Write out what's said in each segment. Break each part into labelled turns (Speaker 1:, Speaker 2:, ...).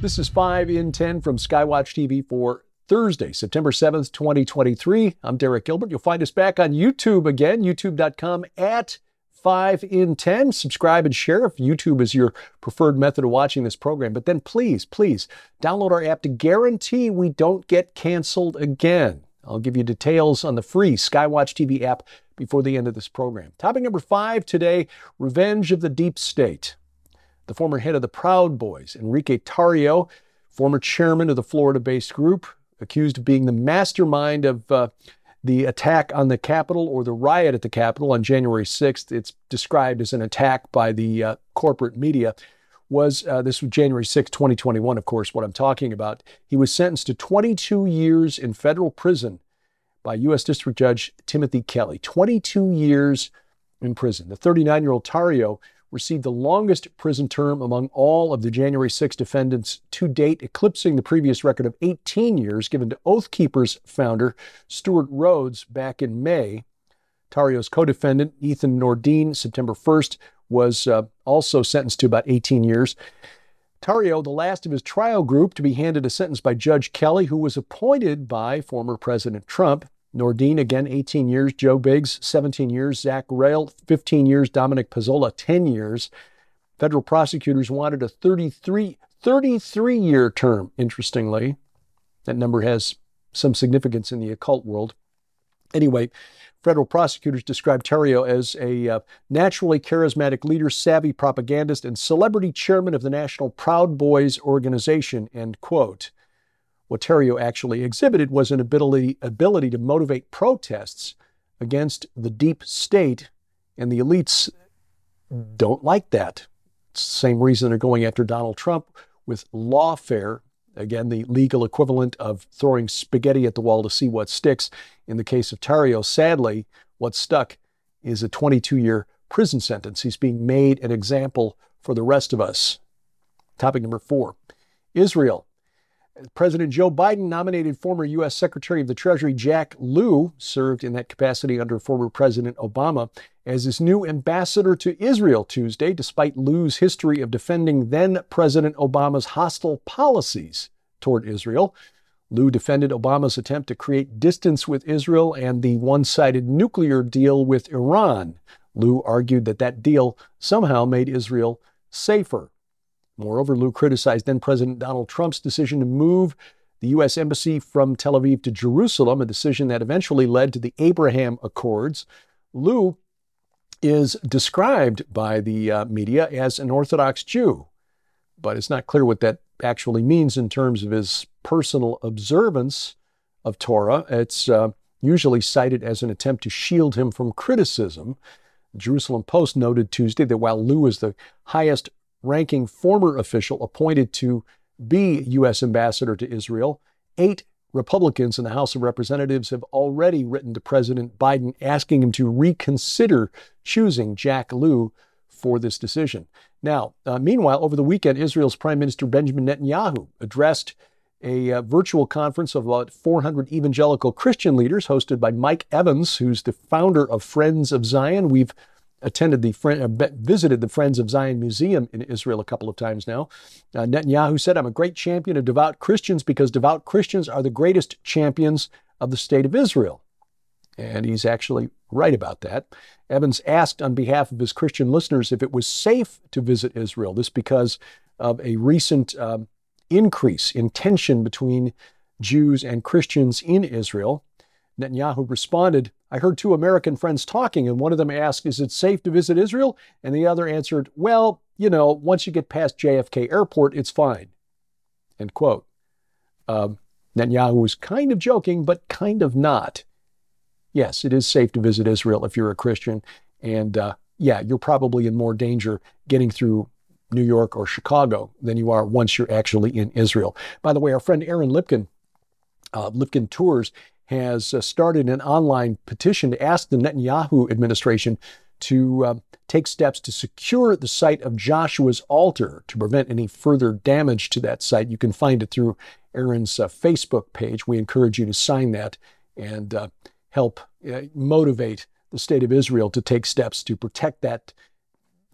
Speaker 1: This is 5 in 10 from Skywatch TV for Thursday, September 7th, 2023. I'm Derek Gilbert. You'll find us back on YouTube again, youtube.com at 5 in 10. Subscribe and share if YouTube is your preferred method of watching this program. But then please download our app to guarantee we don't get canceled again. I'll give you details on the free Skywatch TV app before the end of this program. Topic number 5 today, revenge of the deep state. The former head of the Proud Boys, Enrique Tarrio, former chairman of the Florida-based group, accused of being the mastermind of the attack on the Capitol, or the riot at the Capitol on January 6th. It's described as an attack by the corporate media. This was January 6, 2021, of course, what I'm talking about. He was sentenced to 22 years in federal prison by U.S. District Judge Timothy Kelly. 22 years in prison. The 39-year-old Tarrio received the longest prison term among all of the January 6 defendants to date, eclipsing the previous record of 18 years given to Oath Keepers founder Stuart Rhodes back in May. Tarrio's co-defendant, Ethan Nordine, September 1st, was also sentenced to about 18 years. Tarrio, the last of his trial group to be handed a sentence by Judge Kelly, who was appointed by former President Trump. Nordine, again, 18 years. Joe Biggs, 17 years. Zach Rail, 15 years. Dominic Pezzola, 10 years. Federal prosecutors wanted a 33-year term, interestingly. That number has some significance in the occult world. Anyway, federal prosecutors described Tarrio as a naturally charismatic leader, savvy propagandist, and celebrity chairman of the National Proud Boys organization, end quote. What Tarrio actually exhibited was an ability to motivate protests against the deep state, and the elites don't like that. It's the same reason they're going after Donald Trump with lawfare, again, the legal equivalent of throwing spaghetti at the wall to see what sticks. In the case of Tarrio, sadly, what stuck is a 22-year prison sentence. He's being made an example for the rest of us. Topic number 4, Israel. President Joe Biden nominated former U.S. Secretary of the Treasury Jack Lew, served in that capacity under former President Obama, as his new ambassador to Israel Tuesday, despite Lew's history of defending then-President Obama's hostile policies toward Israel. Lew defended Obama's attempt to create distance with Israel and the one-sided nuclear deal with Iran. Lew argued that that deal somehow made Israel safer. Moreover, Lew criticized then-President Donald Trump's decision to move the U.S. Embassy from Tel Aviv to Jerusalem, a decision that eventually led to the Abraham Accords. Lew is described by the media as an Orthodox Jew, but it's not clear what that actually means in terms of his personal observance of Torah. It's usually cited as an attempt to shield him from criticism. The Jerusalem Post noted Tuesday that while Lew is the highest-ranking former official appointed to be U.S. ambassador to Israel, 8 Republicans in the House of Representatives have already written to President Biden asking him to reconsider choosing Jack Lew for this decision. Now, meanwhile, over the weekend, Israel's Prime Minister Benjamin Netanyahu addressed a virtual conference of about 400 evangelical Christian leaders hosted by Mike Evans, who's the founder of Friends of Zion. We've visited the Friends of Zion Museum in Israel a couple of times now. Netanyahu said, "I'm a great champion of devout Christians because devout Christians are the greatest champions of the state of Israel." And he's actually right about that. Evans asked on behalf of his Christian listeners if it was safe to visit Israel. This because of a recent increase in tension between Jews and Christians in Israel. Netanyahu responded, "I heard 2 American friends talking, and one of them asked, 'Is it safe to visit Israel?' And the other answered, 'Well, you know, once you get past JFK Airport, it's fine.'" End quote. Netanyahu was kind of joking, but kind of not. Yes, it is safe to visit Israel if you're a Christian. And yeah, you're probably in more danger getting through New York or Chicago than you are once you're actually in Israel. By the way, our friend Aaron Lipkin, Lipkin Tours, has started an online petition to ask the Netanyahu administration to take steps to secure the site of Joshua's altar to prevent any further damage to that site. You can find it through Aaron's Facebook page. We encourage you to sign that and help motivate the state of Israel to take steps to protect that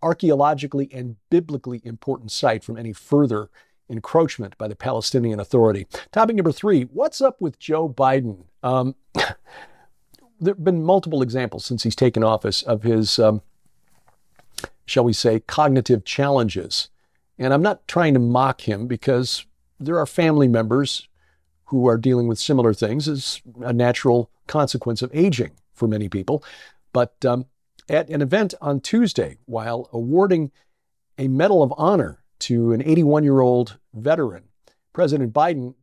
Speaker 1: archaeologically and biblically important site from any further encroachment by the Palestinian Authority. Topic number 3, what's up with Joe Biden? There have been multiple examples since he's taken office of his, shall we say, cognitive challenges. And I'm not trying to mock him because there are family members who are dealing with similar things as a natural consequence of aging for many people. But at an event on Tuesday, while awarding a Medal of Honor to an 81-year-old veteran, President Biden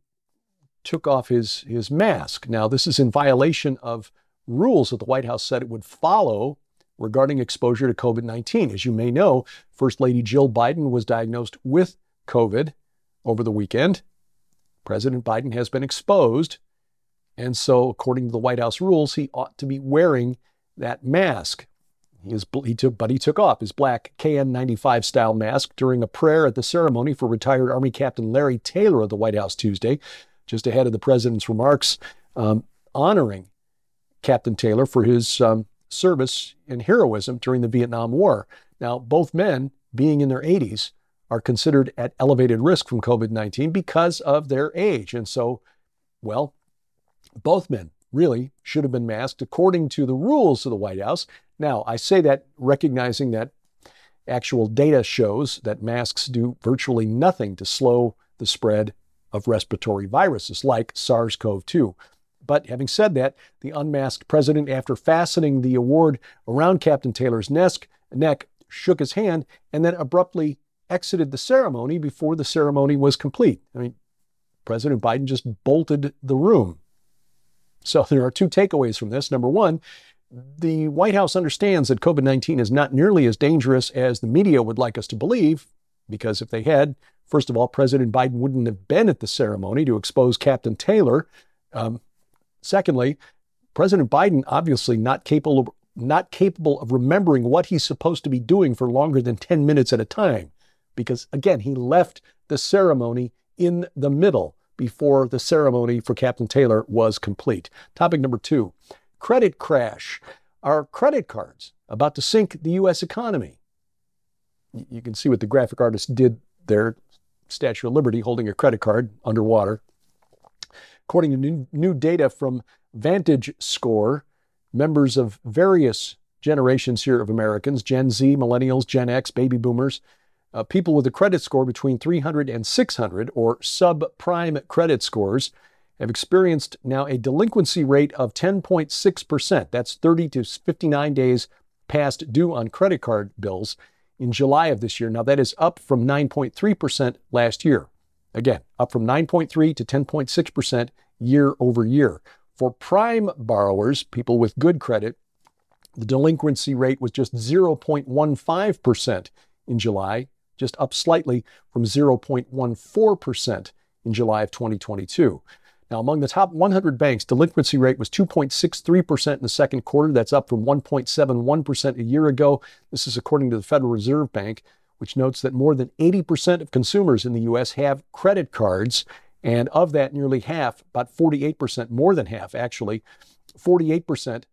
Speaker 1: took off his mask. Now, this is in violation of rules that the White House said it would follow regarding exposure to COVID-19. As you may know, First Lady Jill Biden was diagnosed with COVID over the weekend. President Biden has been exposed, and so according to the White House rules, he ought to be wearing that mask. He took off his black KN95 style mask during a prayer at the ceremony for retired Army Captain Larry Taylor of the White House Tuesday, just ahead of the president's remarks honoring Captain Taylor for his service and heroism during the Vietnam War. Now, both men, being in their 80s, are considered at elevated risk from COVID-19 because of their age. And so, well, both men really should have been masked according to the rules of the White House. Now, I say that recognizing that actual data shows that masks do virtually nothing to slow the spread of respiratory viruses like SARS-CoV-2. But having said that, the unmasked president, after fastening the award around Captain Taylor's neck, shook his hand and then abruptly exited the ceremony before the ceremony was complete. I mean, President Biden just bolted the room. So there are 2 takeaways from this. Number 1, the White House understands that COVID-19 is not nearly as dangerous as the media would like us to believe, because if they had, first of all, President Biden wouldn't have been at the ceremony to expose Captain Taylor. Secondly, President Biden obviously not capable of remembering what he's supposed to be doing for longer than 10 minutes at a time. Because again, he left the ceremony in the middle before the ceremony for Captain Taylor was complete. Topic number 2, credit crash. Are credit cards about to sink the U.S. economy? You can see what the graphic artist did there, Statue of Liberty holding a credit card underwater. According to new data from Vantage Score, members of various generations here of Americans, Gen Z, Millennials, Gen X, Baby Boomers, people with a credit score between 300 and 600, or subprime credit scores, have experienced now a delinquency rate of 10.6%. That's 30 to 59 days past due on credit card bills in July of this year. Now, that is up from 9.3% last year. Again, up from 9.3 to 10.6% year over year. For prime borrowers, people with good credit, the delinquency rate was just 0.15% in July, just up slightly from 0.14% in July of 2022. Now, among the top 100 banks, delinquency rate was 2.63% in the second quarter. That's up from 1.71% a year ago. This is according to the Federal Reserve Bank, which notes that more than 80% of consumers in the U.S. have credit cards. And of that, nearly half, about 48%, more than half actually, 48%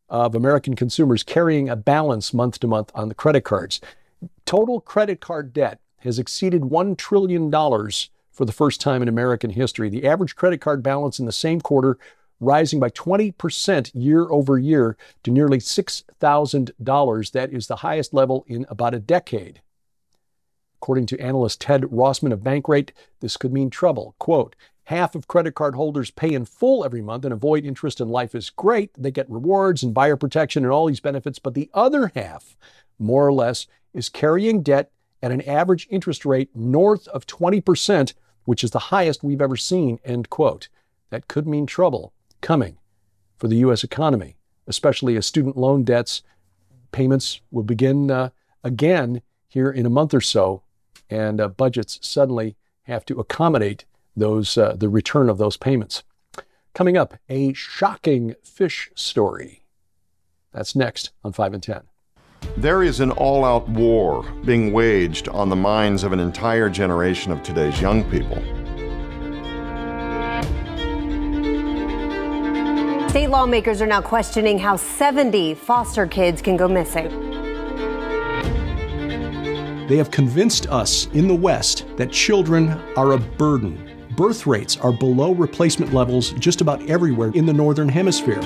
Speaker 1: of American consumers carrying a balance month to month on the credit cards. Total credit card debt has exceeded $1 trillion for the first time in American history. The average credit card balance in the same quarter rising by 20% year over year to nearly $6,000. That is the highest level in about a decade. According to analyst Ted Rossman of Bankrate, this could mean trouble. Quote, half of credit card holders pay in full every month and avoid interest, and life is great. They get rewards and buyer protection and all these benefits. But the other half, more or less, is carrying debt at an average interest rate north of 20%, which is the highest we've ever seen, end quote. That could mean trouble coming for the U.S. economy, especially as student loan debts payments will begin again here in a month or so, and budgets suddenly have to accommodate those the return of those payments. Coming up, a shocking fish story. That's next on 5 and 10.
Speaker 2: There is an all-out war being waged on the minds of an entire generation of today's young people.
Speaker 3: State lawmakers are now questioning how 70 foster kids can go missing.
Speaker 1: They have convinced us in the West that children are a burden. Birth rates are below replacement levels just about everywhere in the Northern Hemisphere.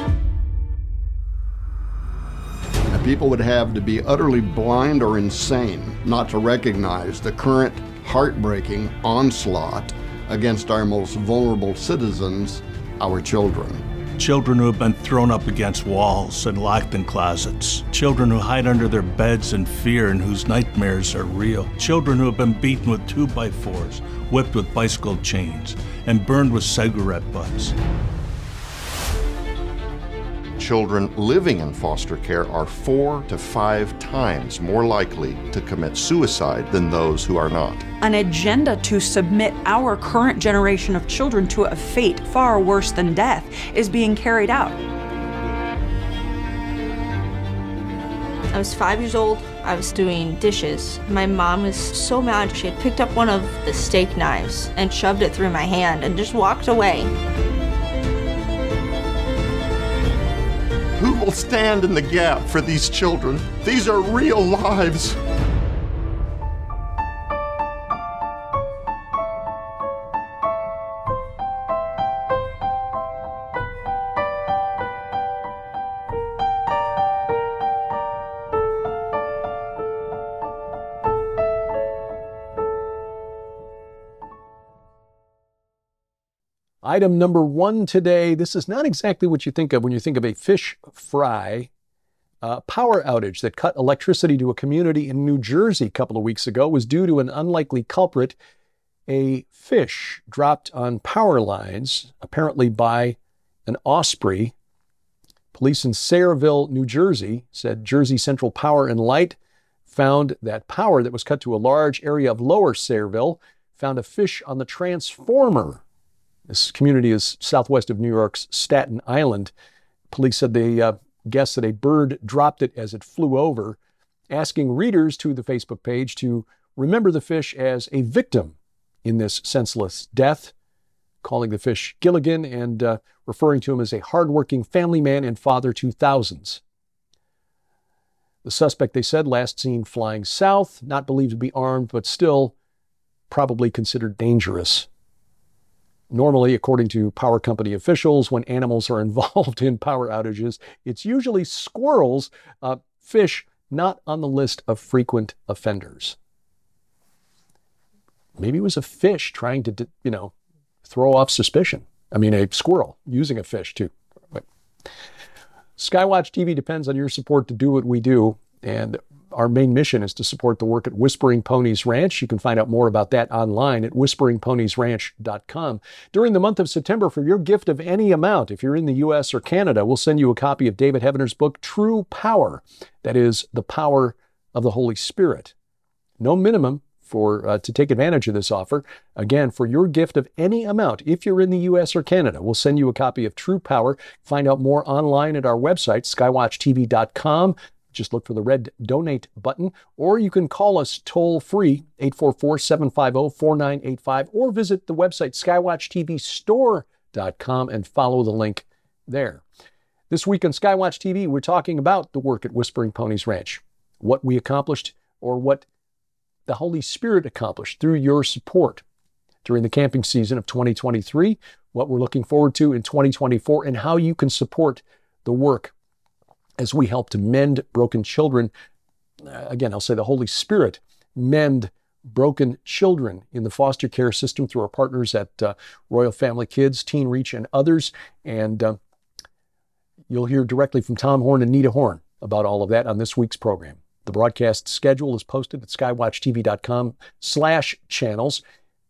Speaker 4: People would have to be utterly blind or insane not to recognize the current heartbreaking onslaught against our most vulnerable citizens, our children.
Speaker 5: Children who have been thrown up against walls and locked in closets. Children who hide under their beds in fear and whose nightmares are real. Children who have been beaten with 2x4s, whipped with bicycle chains, and burned with cigarette butts.
Speaker 2: Children living in foster care are 4 to 5 times more likely to commit suicide than those who are not.
Speaker 6: An agenda to submit our current generation of children to a fate far worse than death is being carried out.
Speaker 7: I was 5 years old. I was doing dishes. My mom was so mad. She had picked up one of the steak knives and shoved it through my hand and just walked away.
Speaker 2: Who will stand in the gap for these children? These are real lives.
Speaker 1: Item number 1 today. This is not exactly what you think of when you think of a fish fry. Power outage that cut electricity to a community in New Jersey a couple of weeks ago was due to an unlikely culprit, a fish dropped on power lines, apparently by an osprey. Police in Sayreville, New Jersey, said Jersey Central Power and Light found that power that was cut to a large area of Lower Sayreville found a fish on the transformer. This community is southwest of New York's Staten Island. Police said they guessed that a bird dropped it as it flew over, asking readers to the Facebook page to remember the fish as a victim in this senseless death, calling the fish Gilligan and referring to him as a hardworking family man and father to thousands. The suspect, they said, last seen flying south, not believed to be armed, but still probably considered dangerous. Normally, according to power company officials, when animals are involved in power outages, it's usually squirrels, fish not on the list of frequent offenders. Maybe it was a fish trying to, throw off suspicion. I mean, a squirrel using a fish too. Skywatch TV depends on your support to do what we do, and our main mission is to support the work at Whispering Ponies Ranch. You can find out more about that online at whisperingponiesranch.com. During the month of September, for your gift of any amount, if you're in the U.S. or Canada, we'll send you a copy of David Heavener's book, True Power. That is, the power of the Holy Spirit. No minimum to take advantage of this offer. Again, for your gift of any amount, if you're in the U.S. or Canada, we'll send you a copy of True Power. Find out more online at our website, skywatchtv.com. Just look for the red donate button, or you can call us toll-free, 844-750-4985, or visit the website skywatchtvstore.com and follow the link there. This week on Skywatch TV, we're talking about the work at Whispering Ponies Ranch, what we accomplished or what the Holy Spirit accomplished through your support during the camping season of 2023, what we're looking forward to in 2024, and how you can support the work as we help to mend broken children. Again, I'll say the Holy Spirit mend broken children in the foster care system through our partners at Royal Family Kids, Teen Reach, and others. And you'll hear directly from Tom Horn and Nita Horn about all of that on this week's program. The broadcast schedule is posted at skywatchtv.com/channels.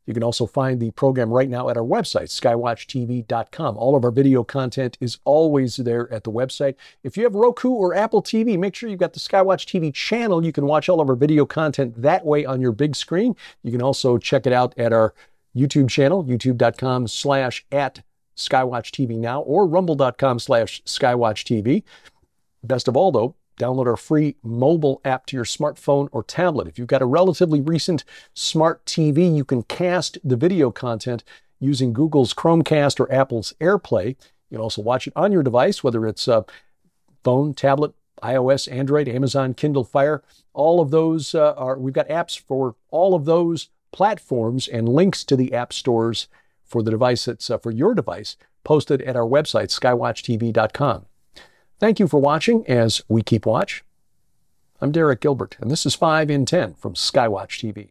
Speaker 1: You can also find the program right now at our website, skywatchtv.com. All of our video content is always there at the website. If you have Roku or Apple TV, make sure you've got the Skywatch TV channel. You can watch all of our video content that way on your big screen. You can also check it out at our YouTube channel, youtube.com/@SkywatchTV now, or rumble.com/SkywatchTV. Best of all, though, download our free mobile app to your smartphone or tablet. If you've got a relatively recent smart TV, you can cast the video content using Google's Chromecast or Apple's AirPlay. You can also watch it on your device, whether it's a phone, tablet, iOS, Android, Amazon, Kindle Fire. All of those we've got apps for all of those platforms and links to the app stores for the device that's for your device posted at our website, skywatchtv.com. Thank you for watching as we keep watch. I'm Derek Gilbert, and this is 5 in 10 from Skywatch TV.